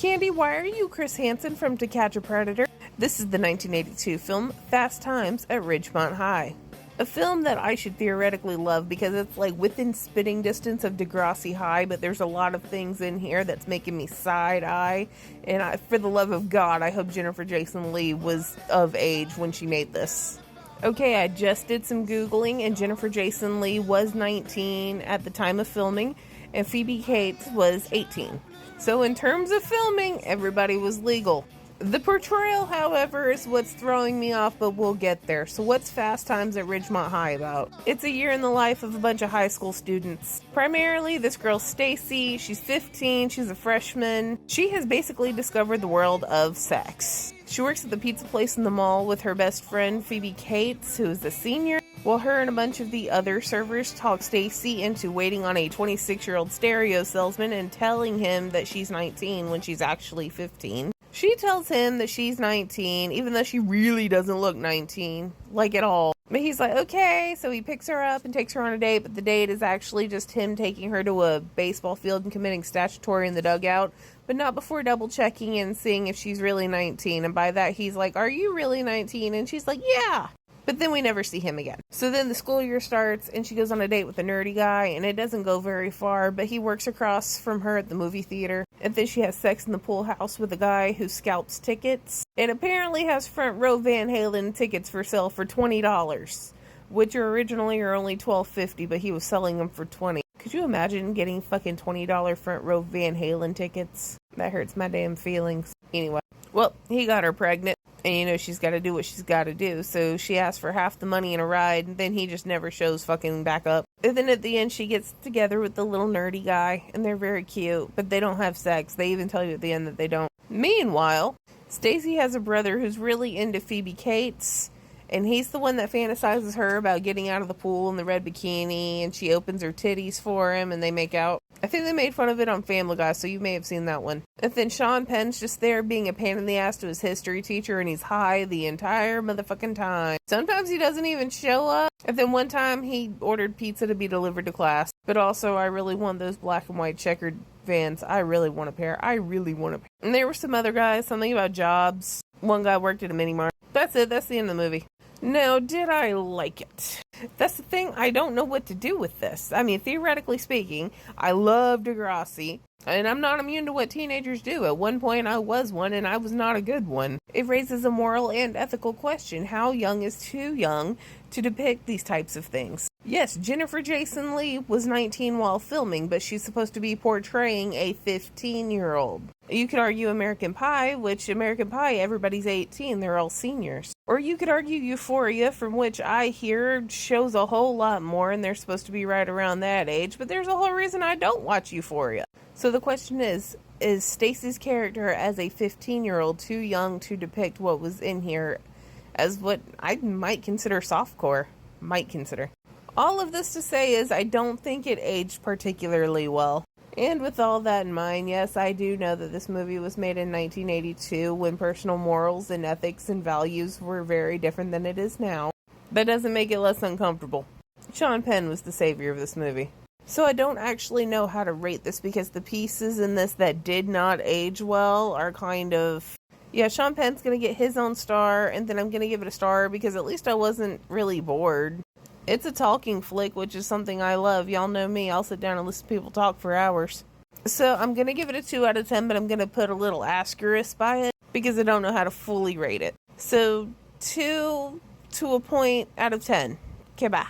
Candy, why are you Chris Hansen from To Catch a Predator? This is the 1982 film Fast Times at Ridgemont High. A film that I should theoretically love because it's like within spitting distance of Degrassi High, but there's a lot of things in here that's making me side-eye. And for the love of God, I hope Jennifer Jason Leigh was of age when she made this. Okay, I just did some Googling, and Jennifer Jason Leigh was 19 at the time of filming, and Phoebe Cates was 18. So in terms of filming, everybody was legal. The portrayal, however, is what's throwing me off, but we'll get there. So what's Fast Times at Ridgemont High about? It's a year in the life of a bunch of high school students. Primarily, this girl Stacy, she's 15, she's a freshman. She has basically discovered the world of sex. She works at the pizza place in the mall with her best friend Phoebe Cates, who is a senior, while her and a bunch of the other servers talk Stacy into waiting on a 26-year-old stereo salesman and telling him that she's 19 when she's actually 15. She tells him that she's 19, even though she really doesn't look 19, like at all. But he's like, okay, so he picks her up and takes her on a date, but the date is actually just him taking her to a baseball field and committing statutory in the dugout, but not before double checking and seeing if she's really 19. And by that, he's like, are you really 19? And she's like, yeah. But then we never see him again. So then the school year starts, and she goes on a date with a nerdy guy, and it doesn't go very far, but he works across from her at the movie theater. And then she has sex in the pool house with a guy who scalps tickets, and apparently has front row Van Halen tickets for sale for $20, which originally are only $12.50, but he was selling them for $20. Could you imagine getting fucking $20 front row Van Halen tickets? That hurts my damn feelings. Anyway, well, he got her pregnant. And you know, she's got to do what she's got to do. So she asks for half the money in a ride, and then he just never shows fucking back up. And then at the end, she gets together with the little nerdy guy, and they're very cute, but they don't have sex. They even tell you at the end that they don't. Meanwhile, Stacy has a brother who's really into Phoebe Cates, and he's the one that fantasizes her about getting out of the pool in the red bikini, and she opens her titties for him, and they make out. I think they made fun of it on Family Guy, so you may have seen that one. And then Sean Penn's just there being a pain in the ass to his history teacher, and he's high the entire motherfucking time. Sometimes he doesn't even show up. And then one time he ordered pizza to be delivered to class. But also, I really want those black and white checkered Vans. I really want a pair. And there were some other guys, something about jobs. One guy worked at a mini mart. That's it. That's the end of the movie. Now, did I like it? That's the thing. I don't know what to do with this. I mean, theoretically speaking, I love Degrassi, and I'm not immune to what teenagers do. At one point, I was one, and I was not a good one. It raises a moral and ethical question. How young is too young to depict these types of things? Yes, Jennifer Jason Leigh was 19 while filming, but she's supposed to be portraying a 15-year-old. You could argue American Pie, which American Pie, everybody's 18, they're all seniors. Or you could argue Euphoria, from which I hear shows a whole lot more, and they're supposed to be right around that age, but there's a whole reason I don't watch Euphoria. So the question is Stacy's character as a 15-year-old too young to depict what was in here as what I might consider softcore? All of this to say is I don't think it aged particularly well. And with all that in mind, yes, I do know that this movie was made in 1982 when personal morals and ethics and values were very different than it is now. That doesn't make it less uncomfortable. Sean Penn was the savior of this movie. So I don't actually know how to rate this because the pieces in this that did not age well are kind of... Yeah, Sean Penn's going to get his own star, and then I'm going to give it a star because at least I wasn't really bored. It's a talking flick, which is something I love. Y'all know me. I'll sit down and listen to people talk for hours. So I'm going to give it a 2 out of 10, but I'm going to put a little asterisk by it because I don't know how to fully rate it. So 2 to a point out of 10. Okay, bye.